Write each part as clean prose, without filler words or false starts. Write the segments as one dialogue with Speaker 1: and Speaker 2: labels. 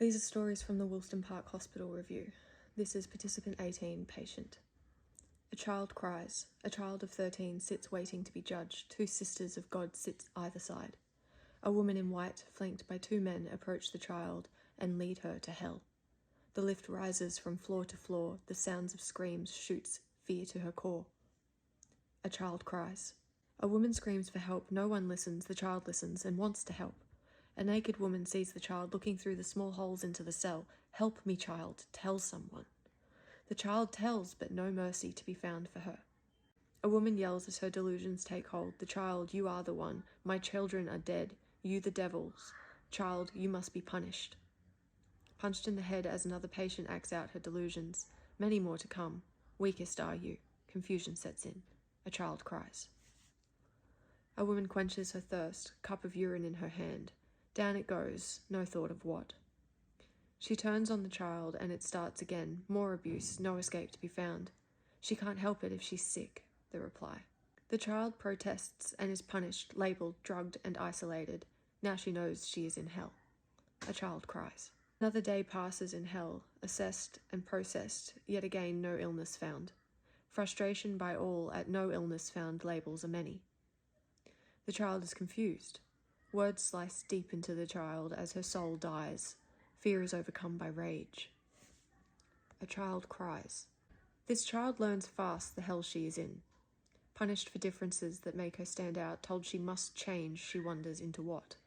Speaker 1: These are stories from the Wolston Park Hospital Review. This is participant 18, patient. A child cries. A child of 13 sits waiting to be judged. Two sisters of God sit either side. A woman in white, flanked by two men, approach the child and lead her to hell. The lift rises from floor to floor. The sounds of screams shoots fear to her core. A child cries. A woman screams for help. No one listens. The child listens and wants to help. A naked woman sees the child looking through the small holes into the cell. Help me, child, tell someone. The child tells, but no mercy to be found for her. A woman yells as her delusions take hold. The child, you are the one. My children are dead. You the devils. Child, you must be punished. Punched in the head as another patient acts out her delusions. Many more to come. Weakest are you. Confusion sets in. A child cries. A woman quenches her thirst, cup of urine in her hand. Down it goes, no thought of what. She turns on the child and it starts again. More abuse, no escape to be found. She can't help it if she's sick, the reply. The child protests and is punished, labelled, drugged and isolated. Now she knows she is in hell. A child cries. Another day passes in hell, assessed and processed, yet again no illness found. Frustration by all at no illness found labels are many. The child is confused. Words slice deep into the child as her soul dies. Fear is overcome by rage. A child cries. This child learns fast the hell she is in. Punished for differences that make her stand out, told she must change, she wonders into what.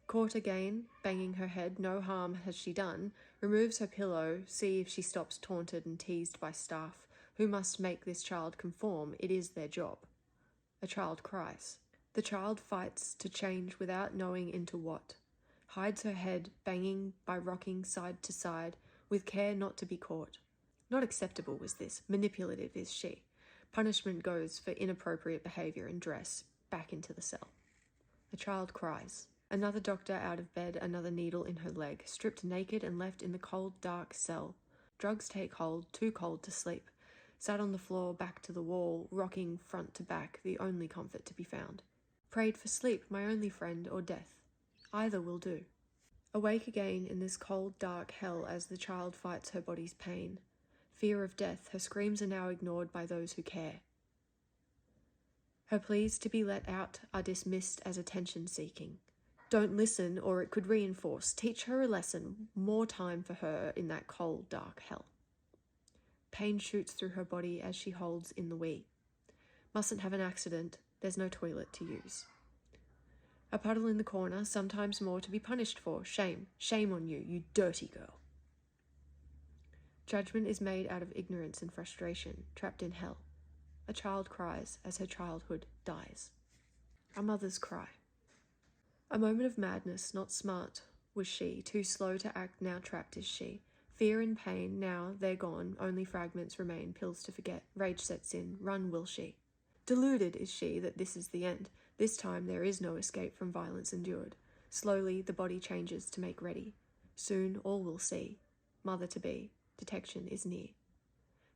Speaker 1: Caught again, banging her head, no harm has she done, removes her pillow, see if she stops taunted and teased by staff, who must make this child conform, it is their job. A child cries. The child fights to change without knowing into what. Hides her head, banging by rocking side to side, with care not to be caught. Not acceptable was this, manipulative is she. Punishment goes for inappropriate behaviour and dress, back into the cell. A child cries. Another doctor out of bed, another needle in her leg, stripped naked and left in the cold, dark cell. Drugs take hold, too cold to sleep. Sat on the floor, back to the wall, rocking front to back, the only comfort to be found. Prayed for sleep, my only friend, or death. Either will do. Awake again in this cold, dark hell as the child fights her body's pain. Fear of death, her screams are now ignored by those who care. Her pleas to be let out are dismissed as attention-seeking. Don't listen, or it could reinforce. Teach her a lesson, more time for her in that cold, dark hell. Pain shoots through her body as she holds in the wee. Mustn't have an accident, there's no toilet to use. A puddle in the corner, sometimes more to be punished for. Shame, shame on you, you dirty girl. Judgment is made out of ignorance and frustration, trapped in hell. A child cries as her childhood dies. A mother's cry. A moment of madness, not smart, was she, too slow to act, now trapped is she. Fear and pain, now they're gone, only fragments remain, pills to forget, rage sets in, run will she. Deluded is she that this is the end. This time there is no escape from violence endured. Slowly the body changes to make ready. Soon all will see. Mother-to-be. Detection is near.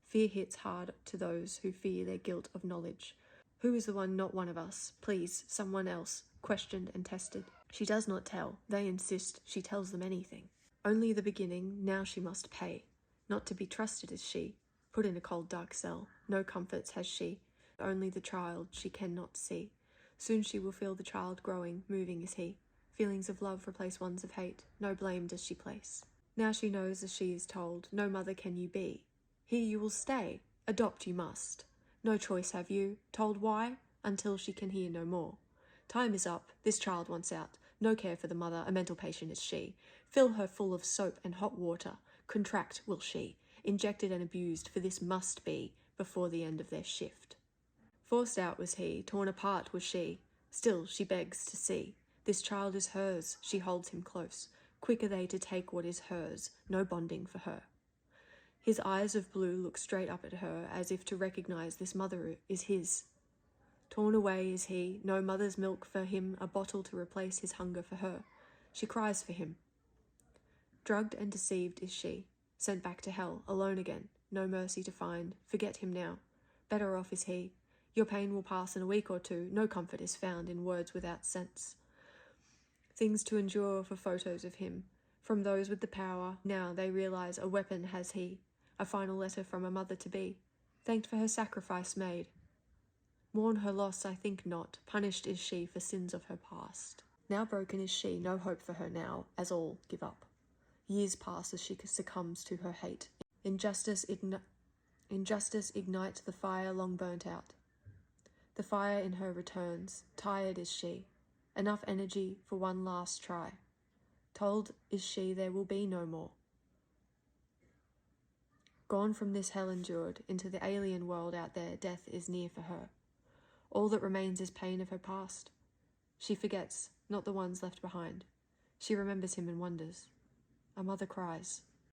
Speaker 1: Fear hits hard to those who fear their guilt of knowledge. Who is the one not one of us? Please, someone else. Questioned and tested. She does not tell. They insist she tells them anything. Only the beginning, now she must pay. Not to be trusted is she. Put in a cold dark cell. No comforts has she. Only the child she cannot see. Soon she will feel the child growing, moving is he. Feelings of love replace ones of hate. No blame does she place. Now she knows as she is told, no mother can you be. Here you will stay. Adopt you must. No choice have you. Told why? Until she can hear no more. Time is up. This child wants out. No care for the mother. A mental patient is she. Fill her full of soap and hot water. Contract will she. Injected and abused, for this must be before the end of their shift. Forced out was he, torn apart was she. Still she begs to see. This child is hers, she holds him close. Quick are they to take what is hers, no bonding for her. His eyes of blue look straight up at her, as if to recognize this mother is his. Torn away is he, no mother's milk for him, a bottle to replace his hunger for her. She cries for him. Drugged and deceived is she, sent back to hell, alone again, no mercy to find, forget him now. Better off is he. Your pain will pass in a week or two, no comfort is found in words without sense. Things to endure for photos of him, From those with the power, now they realize a weapon has he, a final letter from a mother-to-be, thanked for her sacrifice made. Mourn her loss, I think not, punished is she for sins of her past. Now broken is she, no hope for her now, as all give up. Years pass as she succumbs to her hate. Injustice ignites the fire long burnt out. The fire in her returns, tired is she, enough energy for one last try. Told is she there will be no more. Gone from this hell endured, into the alien world out there, death is near for her. All that remains is pain of her past. She forgets, not the ones left behind. She remembers him and wonders. A mother cries.